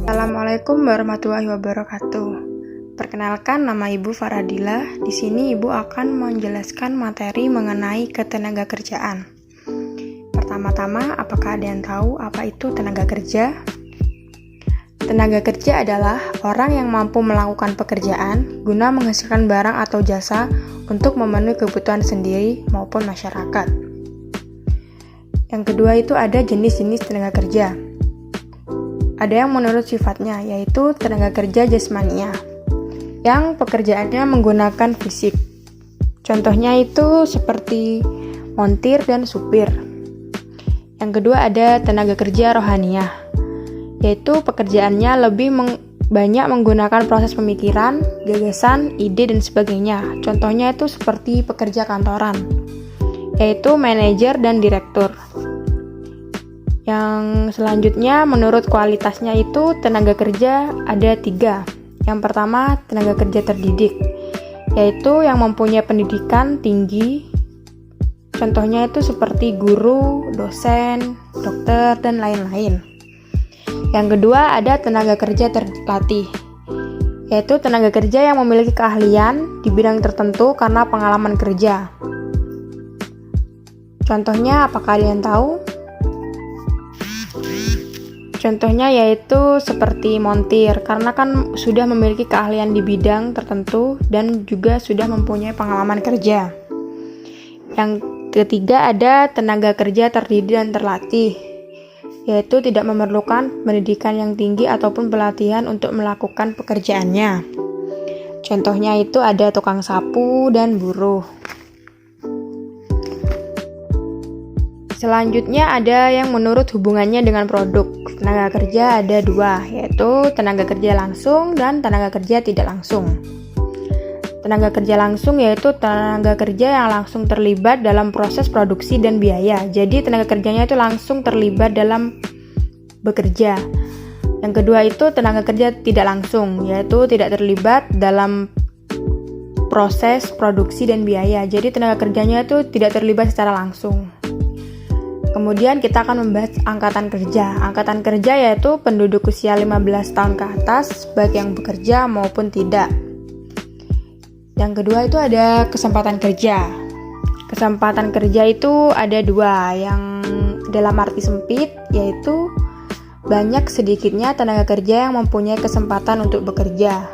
Assalamualaikum warahmatullahi wabarakatuh. Perkenalkan, nama Ibu Faradila. Di sini Ibu akan menjelaskan materi mengenai ketenagakerjaan. Pertama-tama, apakah ada yang tahu apa itu tenaga kerja? Tenaga kerja adalah orang yang mampu melakukan pekerjaan guna menghasilkan barang atau jasa untuk memenuhi kebutuhan sendiri maupun masyarakat. Yang kedua itu ada jenis-jenis tenaga kerja. Ada yang menurut sifatnya, yaitu tenaga kerja jasmania, yang pekerjaannya menggunakan fisik. Contohnya itu seperti montir dan supir. Yang kedua ada tenaga kerja rohaniah, yaitu pekerjaannya lebih banyak menggunakan proses pemikiran, gagasan, ide, dan sebagainya. Contohnya itu seperti pekerja kantoran, yaitu manajer dan direktur. Yang selanjutnya menurut kualitasnya itu tenaga kerja ada 3. Yang pertama tenaga kerja terdidik, yaitu yang mempunyai pendidikan tinggi. Contohnya itu seperti guru, dosen, dokter, dan lain-lain. Yang kedua ada tenaga kerja terlatih, yaitu tenaga kerja yang memiliki keahlian di bidang tertentu karena pengalaman kerja. Contohnya apakah ada yang tahu? Contohnya yaitu seperti montir, karena kan sudah memiliki keahlian di bidang tertentu dan juga sudah mempunyai pengalaman kerja. Yang ketiga ada tenaga kerja terdidik dan terlatih, yaitu tidak memerlukan pendidikan yang tinggi ataupun pelatihan untuk melakukan pekerjaannya. Contohnya itu ada tukang sapu dan buruh. Selanjutnya ada yang menurut hubungannya dengan produk. Tenaga kerja ada 2, yaitu tenaga kerja langsung dan tenaga kerja tidak langsung. Tenaga kerja langsung yaitu tenaga kerja yang langsung terlibat dalam proses produksi dan biaya. Jadi tenaga kerjanya itu langsung terlibat dalam bekerja. Yang kedua itu tenaga kerja tidak langsung, yaitu tidak terlibat dalam proses produksi dan biaya. Jadi tenaga kerjanya itu tidak terlibat secara langsung. Kemudian kita akan membahas angkatan kerja. Angkatan kerja yaitu penduduk usia 15 tahun ke atas, baik yang bekerja maupun tidak. Yang kedua itu ada kesempatan kerja. Kesempatan kerja itu ada 2, yang dalam arti sempit, yaitu banyak sedikitnya tenaga kerja yang mempunyai kesempatan untuk bekerja.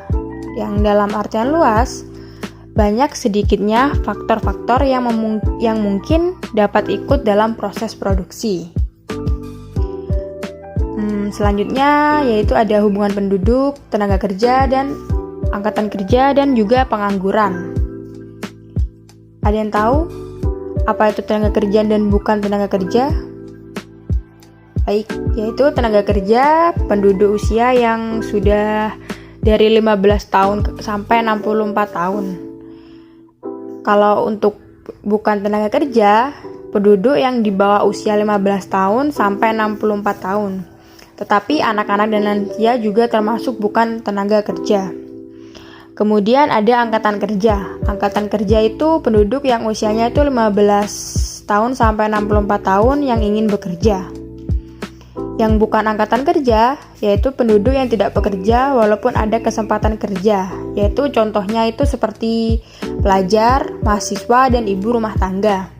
Yang dalam artian luas, banyak sedikitnya faktor-faktor yang mungkin dapat ikut dalam proses produksi. Selanjutnya yaitu ada hubungan penduduk, tenaga kerja, dan angkatan kerja, dan juga pengangguran. Ada yang tahu apa itu tenaga kerja dan bukan tenaga kerja? Baik, yaitu tenaga kerja penduduk usia yang sudah dari 15 tahun sampai 64 tahun. Kalau untuk bukan tenaga kerja, penduduk yang di bawah usia 15 tahun sampai 64 tahun. Tetapi anak-anak dan lansia juga termasuk bukan tenaga kerja. Kemudian ada angkatan kerja. Angkatan kerja itu penduduk yang usianya itu 15 tahun sampai 64 tahun yang ingin bekerja. Yang bukan angkatan kerja, yaitu penduduk yang tidak bekerja walaupun ada kesempatan kerja, yaitu contohnya itu seperti pelajar, mahasiswa, dan ibu rumah tangga.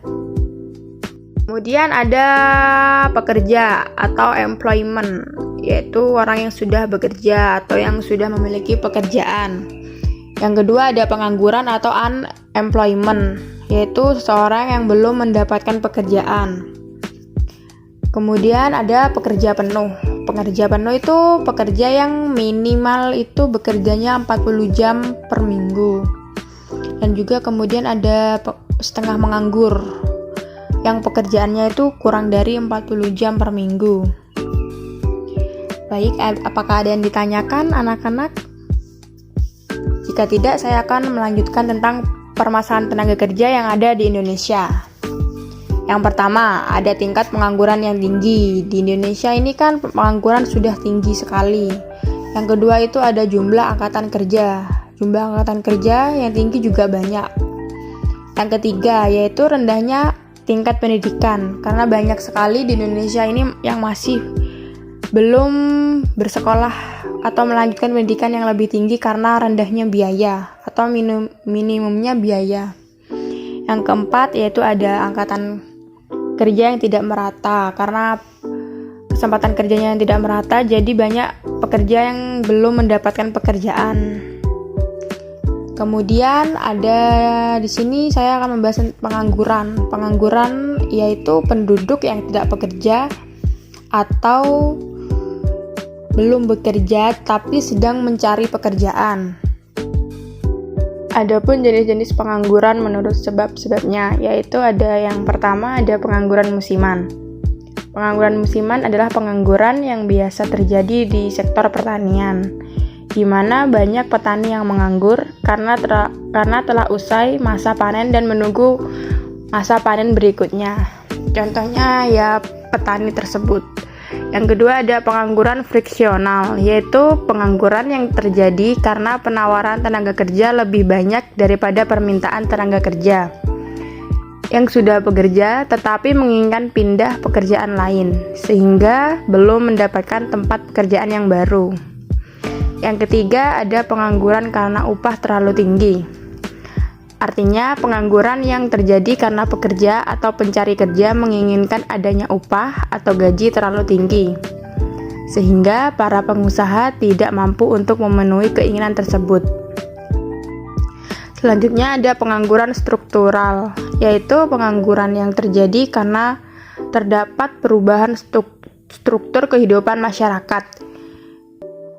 Kemudian ada pekerja atau employment, yaitu orang yang sudah bekerja atau yang sudah memiliki pekerjaan. Yang kedua ada pengangguran atau unemployment, yaitu seseorang yang belum mendapatkan pekerjaan. Kemudian ada pekerja penuh. Pekerja penuh itu pekerja yang minimal itu bekerjanya 40 jam per minggu. Dan juga kemudian ada setengah menganggur, yang pekerjaannya itu kurang dari 40 jam per minggu. Baik, apakah ada yang ditanyakan anak-anak? Jika tidak, saya akan melanjutkan tentang permasalahan tenaga kerja yang ada di Indonesia. Yang pertama, ada tingkat pengangguran yang tinggi. Di Indonesia ini kan pengangguran sudah tinggi sekali. Yang kedua itu ada jumlah angkatan kerja. Jumlah angkatan kerja yang tinggi juga banyak. Yang ketiga yaitu rendahnya tingkat pendidikan, karena banyak sekali di Indonesia ini yang masih belum bersekolah atau melanjutkan pendidikan yang lebih tinggi karena rendahnya biaya atau minimumnya biaya. Yang keempat yaitu ada angkatan kerja yang tidak merata. Karena kesempatan kerjanya yang tidak merata, jadi banyak pekerja yang belum mendapatkan pekerjaan. Kemudian ada di sini saya akan membahas pengangguran. Pengangguran yaitu penduduk yang tidak bekerja atau belum bekerja tapi sedang mencari pekerjaan. Adapun jenis-jenis pengangguran menurut sebab-sebabnya, yaitu ada yang pertama ada pengangguran musiman. Pengangguran musiman adalah pengangguran yang biasa terjadi di sektor pertanian, di mana banyak petani yang menganggur karena telah usai masa panen dan menunggu masa panen berikutnya. Contohnya ya petani tersebut. Yang kedua ada pengangguran friksional, yaitu pengangguran yang terjadi karena penawaran tenaga kerja lebih banyak daripada permintaan tenaga kerja yang sudah bekerja tetapi menginginkan pindah pekerjaan lain sehingga belum mendapatkan tempat pekerjaan yang baru. Yang ketiga ada pengangguran karena upah terlalu tinggi. Artinya pengangguran yang terjadi karena pekerja atau pencari kerja menginginkan adanya upah atau gaji terlalu tinggi, sehingga para pengusaha tidak mampu untuk memenuhi keinginan tersebut. Selanjutnya ada pengangguran struktural, yaitu pengangguran yang terjadi karena terdapat perubahan struktur kehidupan masyarakat.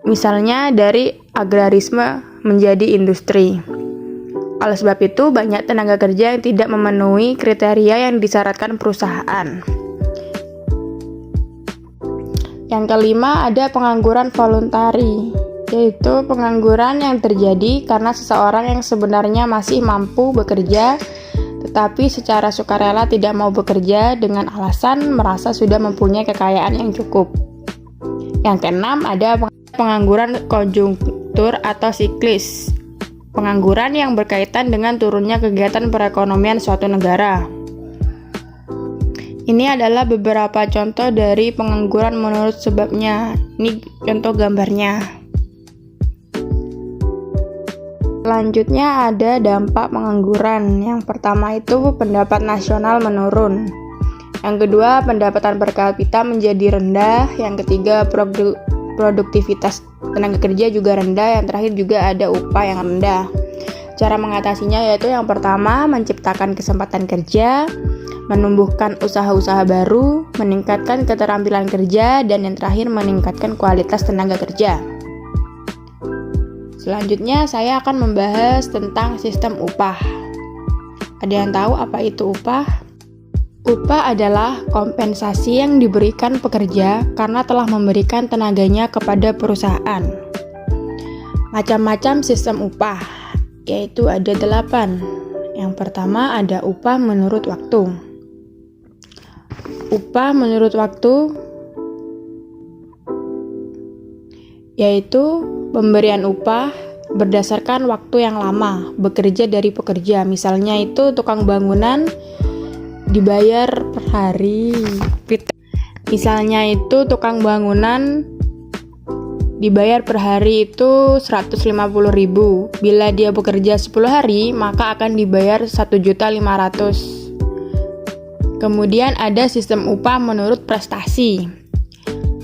Misalnya dari agrarisme menjadi industri. Oleh sebab itu, banyak tenaga kerja yang tidak memenuhi kriteria yang disyaratkan perusahaan. Yang kelima, ada pengangguran voluntari, yaitu pengangguran yang terjadi karena seseorang yang sebenarnya masih mampu bekerja, tetapi secara sukarela tidak mau bekerja dengan alasan merasa sudah mempunyai kekayaan yang cukup. Yang keenam, ada pengangguran konjungtur atau siklis. Pengangguran yang berkaitan dengan turunnya kegiatan perekonomian suatu negara. Ini adalah beberapa contoh dari pengangguran menurut sebabnya. Ini contoh gambarnya. Selanjutnya ada dampak pengangguran. Yang pertama itu pendapat nasional menurun. Yang kedua, pendapatan per kapita menjadi rendah. Yang ketiga, produktivitas tenaga kerja juga rendah. Yang terakhir juga ada upah yang rendah. Cara mengatasinya yaitu yang pertama, menciptakan kesempatan kerja, menumbuhkan usaha-usaha baru, meningkatkan keterampilan kerja, dan yang terakhir meningkatkan kualitas tenaga kerja. Selanjutnya saya akan membahas tentang sistem upah. Ada yang tahu apa itu upah? Upah adalah kompensasi yang diberikan pekerja karena telah memberikan tenaganya kepada perusahaan. Macam-macam sistem upah, yaitu ada 8. Yang pertama ada upah menurut waktu. Upah menurut waktu yaitu pemberian upah berdasarkan waktu yang lama bekerja dari pekerja. Misalnya itu tukang bangunan dibayar per hari. Misalnya itu tukang bangunan dibayar per hari itu 150.000. Bila dia bekerja 10 hari, maka akan dibayar 1.500.000. Kemudian ada sistem upah menurut prestasi,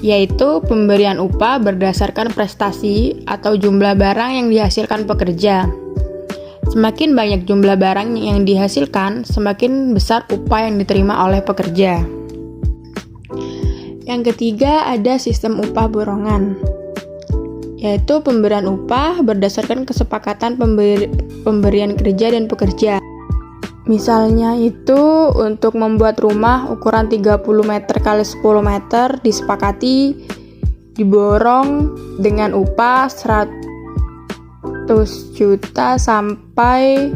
yaitu pemberian upah berdasarkan prestasi atau jumlah barang yang dihasilkan pekerja. Semakin banyak jumlah barang yang dihasilkan, semakin besar upah yang diterima oleh pekerja. Yang ketiga ada sistem upah borongan, yaitu pemberian upah berdasarkan kesepakatan pemberian kerja dan pekerja. Misalnya itu untuk membuat rumah ukuran 30 meter x 10 meter disepakati diborong dengan upah 100 juta sampai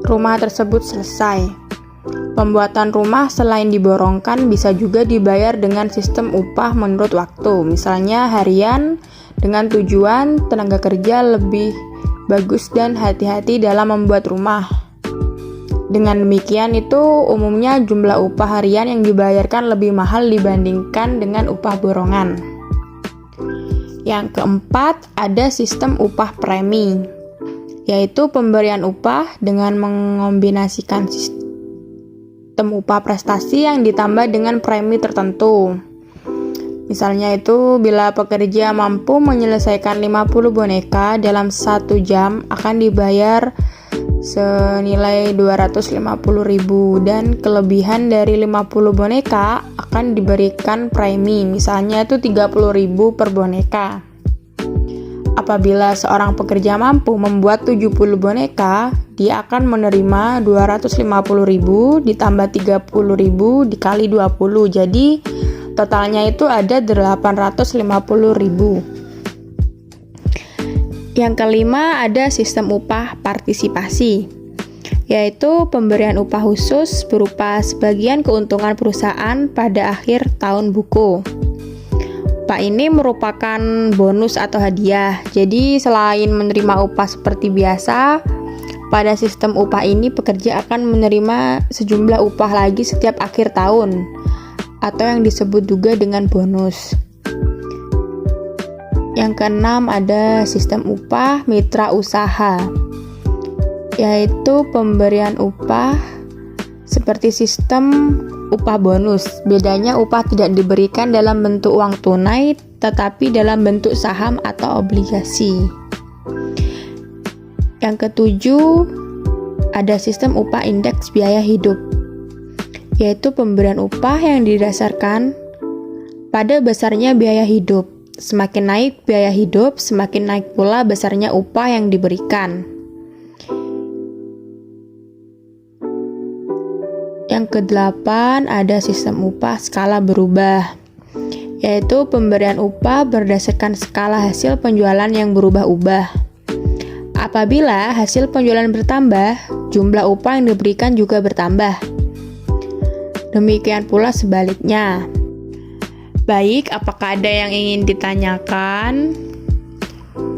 rumah tersebut selesai. Pembuatan rumah selain diborongkan bisa juga dibayar dengan sistem upah menurut waktu. Misalnya harian dengan tujuan tenaga kerja lebih bagus dan hati-hati dalam membuat rumah. Dengan demikian itu umumnya jumlah upah harian yang dibayarkan lebih mahal dibandingkan dengan upah borongan. Yang keempat, ada sistem upah premi, yaitu pemberian upah dengan mengombinasikan sistem upah prestasi yang ditambah dengan premi tertentu. Misalnya itu, bila pekerja mampu menyelesaikan 50 boneka dalam 1 jam akan dibayar senilai 250.000 dan kelebihan dari 50 boneka akan diberikan premi, misalnya itu 30.000 per boneka. Apabila seorang pekerja mampu membuat 70 boneka, dia akan menerima 250.000 ditambah 30.000 dikali 20, jadi totalnya itu ada 850.000. Yang kelima, ada sistem upah partisipasi, yaitu pemberian upah khusus berupa sebagian keuntungan perusahaan pada akhir tahun buku. Upah ini merupakan bonus atau hadiah. Jadi selain menerima upah seperti biasa, pada sistem upah ini pekerja akan menerima sejumlah upah lagi setiap akhir tahun, atau yang disebut juga dengan bonus. Yang keenam, ada sistem upah mitra usaha, yaitu pemberian upah seperti sistem upah bonus. Bedanya upah tidak diberikan dalam bentuk uang tunai, tetapi dalam bentuk saham atau obligasi. Yang ketujuh, ada sistem upah indeks biaya hidup, yaitu pemberian upah yang didasarkan pada besarnya biaya hidup. Semakin naik biaya hidup, semakin naik pula besarnya upah yang diberikan. Yang kedelapan, ada sistem upah skala berubah, yaitu pemberian upah berdasarkan skala hasil penjualan yang berubah-ubah. Apabila hasil penjualan bertambah, jumlah upah yang diberikan juga bertambah. Demikian pula sebaliknya. Baik, apakah ada yang ingin ditanyakan?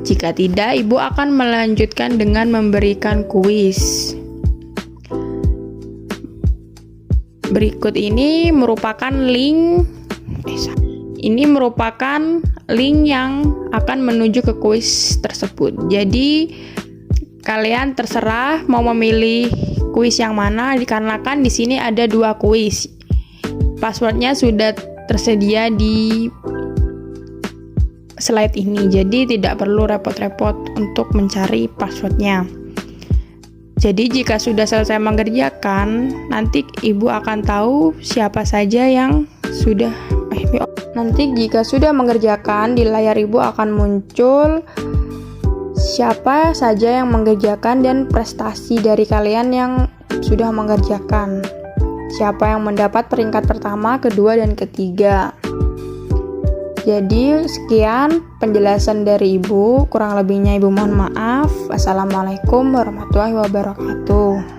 Jika tidak, Ibu akan melanjutkan dengan memberikan kuis. Berikut ini merupakan link yang akan menuju ke kuis tersebut. Jadi kalian terserah mau memilih kuis yang mana, dikarenakan di sini ada 2 kuis. Passwordnya sudah tersedia di slide ini, jadi tidak perlu repot-repot untuk mencari passwordnya. Jadi jika sudah selesai mengerjakan, nanti Ibu akan tahu siapa saja yang sudah Nanti jika sudah mengerjakan, di layar Ibu akan muncul siapa saja yang mengerjakan dan prestasi dari kalian yang sudah mengerjakan. Siapa yang mendapat peringkat pertama, kedua, dan ketiga. Jadi sekian penjelasan dari Ibu, kurang lebihnya Ibu mohon maaf. Assalamualaikum warahmatullahi wabarakatuh.